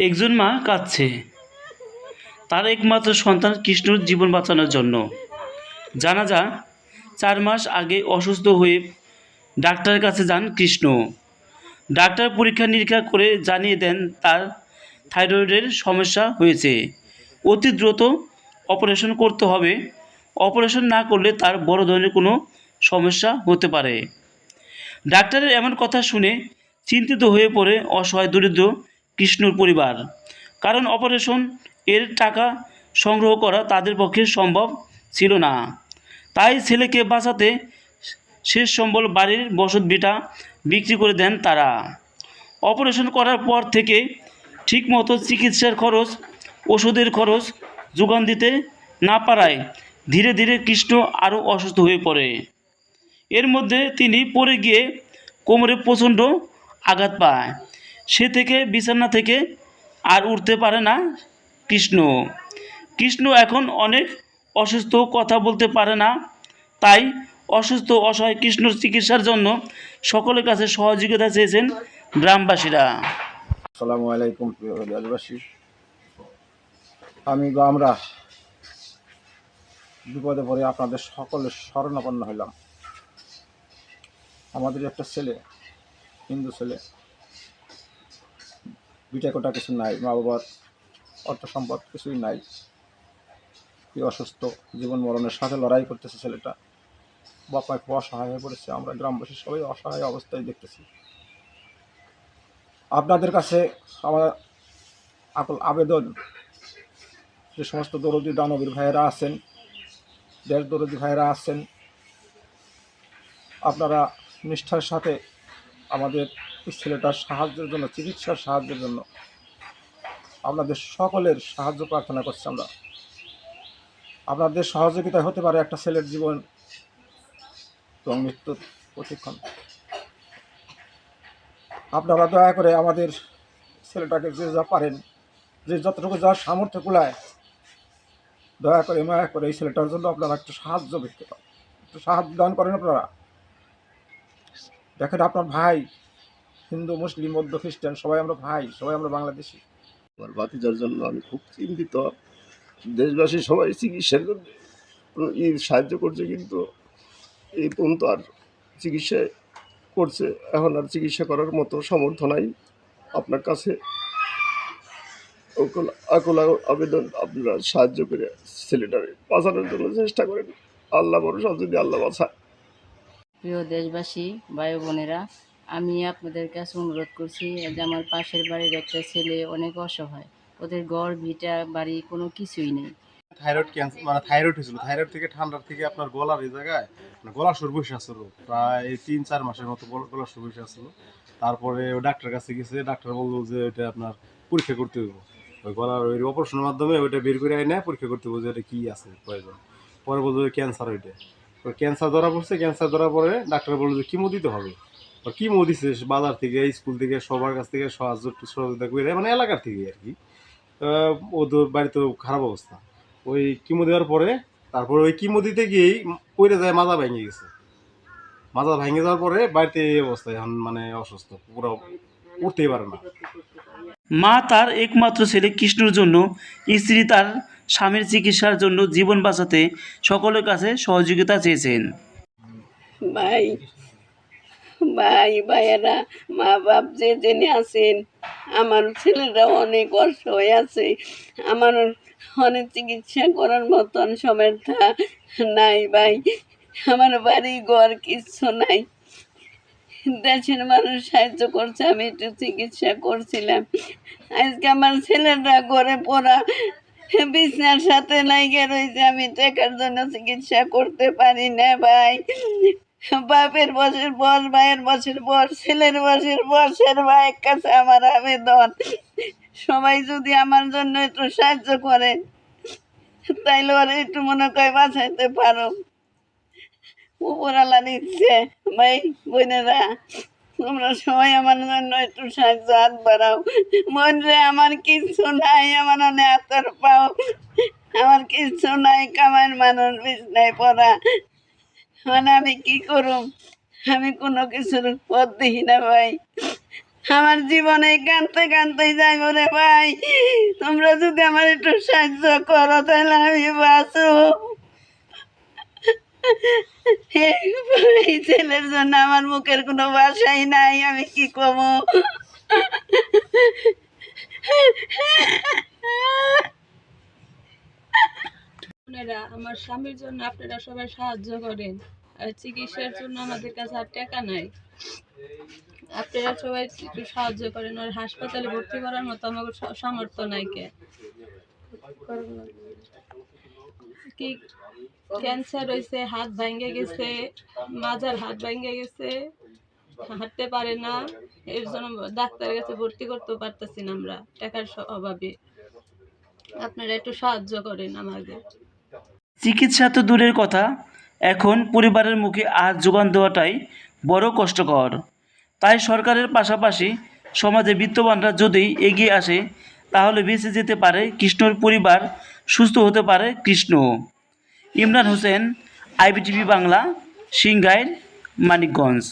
একজন মা কাঁদছে তার একমাত্র সন্তান কৃষ্ণর জীবন বাঁচানোর জন্য। জানা যা 4 মাস আগে অসুস্থ হয়ে ডাক্তারের কাছে যান কৃষ্ণ। ডাক্তার পরীক্ষা নিরীক্ষা করে জানিয়ে দেন তার থাইরয়েডের সমস্যা হয়েছে, অতি দ্রুত অপারেশন করতে হবে। অপারেশন না করলে তার বড় ধরনের কোনো সমস্যা হতে পারে। ডাক্তারের এমন কথা শুনে চিন্তিত হয়ে পড়ে অসহায় দরিদ্র কৃষ্ণর পরিবার। কারণ অপারেশন এর টাকা সংগ্রহ করা তাদের পক্ষে সম্ভব ছিল না। তাই ছেলেকে বাঁচাতে শেষ সম্বল বাড়ির বসত ভিটা বিক্রি করে দেন তারা। অপারেশন করার পর থেকে ঠিকমতো চিকিৎসার খরচ, ওষুধের খরচ যোগান দিতে না পারায় ধীরে ধীরে কৃষ্ণ আরও অসুস্থ হয়ে পড়ে। এর মধ্যে তিনি পড়ে গিয়ে কোমরে প্রচণ্ড আঘাত পায়। সে থেকে বিছানা থেকে আর উঠতে পারে না কৃষ্ণ। কৃষ্ণ এখন অনেক অসুস্থ, কথা বলতে পারে না। তাই অসুস্থ অসহায় কৃষ্ণর চিকিৎসার জন্য সকলের কাছে সহযোগিতা চেয়েছেন গ্রামবাসীরা। আসসালামু আলাইকুম প্রিয় দেশবাসী। আমরা বিপদে পড়ে আপনাদের সকলের শরণাপন্ন হইলাম। আমাদের একটা ছেলে, হিন্দু ছেলে, বিটা কোটা কিছু নাই, মা বাবার অর্থ সম্পদ কিছুই নাই, কি অসুস্থ, জীবন মরণের সাথে লড়াই করতেছে ছেলেটা। বাপায় খুব অসহায় হয়ে পড়েছে। আমরা গ্রামবাসী সবাই অসহায় অবস্থায় দেখতেছি। আপনাদের কাছে আমার আকুল আবেদন, যে সমস্ত দরদি দানবীর ভাইয়েরা আছেন, দেশ দরদি ভাইয়েরা আছেন, আপনারা নিষ্ঠার সাথে আমাদের ছেলেটার সাহায্যের জন্য, চিকিৎসার সাহায্যের জন্য আপনাদের সকলের সাহায্য প্রার্থনা করছি। আমরা আপনাদের সহযোগিতা হতে পারে একটা ছেলের জীবন এবং মৃত্যুর প্রতিক্ষণ। আপনারা দয়া করে আমাদের ছেলেটাকে যে যা পারেন, যে যতটুকু যার সামর্থ্য কুলায়, দয়া করে মায়া করে এই ছেলেটার জন্য আপনারা একটু সাহায্য করতে পারেন, একটু সাহায্য দান করেন। আপনারা দেখেন, আপনার ভাই হিন্দু, মুসলিম, বৌদ্ধ, খ্রিস্টান সবাই আমরা ভাই, সবাই আমরা বাংলাদেশি। আমার ভাতিজার জন্য আমি খুব চিন্তিত। দেশবাসী সবাই চিকিৎসার জন্য সাহায্য করছে, কিন্তু এই পর্যন্ত আর চিকিৎসা করছে, এখন আর চিকিৎসা করার মতো সামর্থ্য নাই। আপনার কাছে আকুল আবেদন, আপনারা সাহায্য করে ছেলেটারে বাঁচানোর জন্য চেষ্টা করেন। আল্লাহ ভরসা, যদি আল্লাহ বাঁচায়। প্রিয় দেশবাসী, ভাই বোনেরা, আমি আপনাদের কাছে অনুরোধ করছি যে আমার পাশের বাড়ির একটা ছেলে অনেক অসহায়, ওদের ঘর ভিটা বাড়ি কোনো কিছুই নেই। থাইরয়েড ক্যান্সার, মানে থাইরয়েড হয়েছিল। থাইরয়েড থেকে, ঠান্ডার থেকে আপনার গলার এই জায়গায় গলার সুর বসে আসছিল, প্রায় 3-4 মাসের মতো গলার সুর বসে আসছিল। তারপরে ও ডাক্তার কাছে গেছে, ডাক্তার বললো যে ওইটা আপনার পরীক্ষা করতে হইব, ওই গলার ওই অপারেশনের মাধ্যমে ওইটা বের করে আইনে পরীক্ষা করতে হবে যে এটা কী আছে প্রয়োজন। পরে বললো যে ক্যান্সার, ওইটা ক্যান্সার ধরা পড়ছে। ক্যান্সার ধরা পরে ডাক্তার বললো যে কিমো দিতে হবে। কিমো দিচ্ছে বাজার থেকে, স্কুল থেকে, সবার কাছ থেকে সাহায্য সহযোগিতা করে, মানে এলাকার থেকে আর কি। ওদের বাড়িতে খারাপ অবস্থা। ওই কিমো দেওয়ার পরে, তারপরে ওই কিমো দিতে গিয়েই পড়ে যায়, মাজা ভেঙে গেছে। মাজা ভেঙে যাওয়ার পরে বাড়িতে এই অবস্থা, এখন মানে অসুস্থ, পুরো উঠতেই পারে না। মা তার একমাত্র ছেলে কৃষ্ণর জন্য, স্ত্রী তার স্বামীর চিকিৎসার জন্য জীবন বাঁচাতে সকলের কাছে সহযোগিতা চেয়েছেন। ভাই ভাইয়েরা, মা বাপ যে জেনে আছেন, আমার ছেলেরা অনেক অসহায় আছে। আমার অনেক চিকিৎসা করার মতন সমর্থা নাই ভাই। আমার বাড়ি ঘর কিচ্ছু নাই। দেশের মানুষ সাহায্য করছে, আমি একটু চিকিৎসা করছিলাম। আজকে আমার ছেলেরা ঘরে পড়া বিছনার সাথে লাইগে রয়েছে, আমি টাকার জন্য চিকিৎসা করতে পারি না ভাই। বাপের বছর বয়স, ভাইয়ের বছর বয়স, ছেলের বছর বয়সের ভাইয়ের কাছে আমার আবেদন, সবাই যদি আমার জন্য একটু সাহায্য করে, তাইলে ওরা একটু মনে করে বাঁচাইতে পারো। উপরালা নিচ্ছে। ভাই বোনেরা, তোমরা সবাই আমার জন্য একটু সাহায্য হাত বাড়াও। মনে আমার কিচ্ছু নাই, আমার অনেক হাতের পাও, আমার কিচ্ছু নাই, কামার মানুষ বিছনায় পড়া, মানে আমি কি করুম? আমি কোনো কিছুর পথ দেখি না ভাই। আমার জীবনে কাঁদতে কাঁদতেই যাইব রে ভাই। তোমরা যদি আমার একটু সাহায্য করো তাহলে আমি বাঁচব। এই ছেলের জন্য আমার মুখের কোনো ভাষাই নাই, আমি কি কব। আপনারা আমার স্বামীর জন্য আপনারা সবাই সাহায্য করেন, আর চিকিৎসার জন্য আমাদের কাছে আর টাকা নাই। আপনারা সবাই একটু সাহায্য করেন, আর হাসপাতালে ভর্তি করার মতো আমাদের সামর্থ্য নাই। কি ক্যান্সার হয়েছে, হাত ভেঙে গেছে, মাজার হাত ভেঙে গেছে, হাঁটতে পারে না। এর জন্য ডাক্তারের কাছে ভর্তি করতে পারতেছি না আমরা টাকার অভাবে। আপনারা একটু সাহায্য করেন আমাদের। চিকিৎসা তো দূরের কথা, এখন পরিবারের মুখে আহার যোগান দেওয়াটাই বড় কষ্টকর। তাই সরকারের পাশাপাশি সমাজে বিত্তবানরা যদি এগিয়ে আসে তাহলে বেঁচে যেতে পারে কৃষ্ণর পরিবার, সুস্থ হতে পারে কৃষ্ণ। ইমরান হোসেন, IBTV বাংলা, সিংগাইর, মানিকগঞ্জ।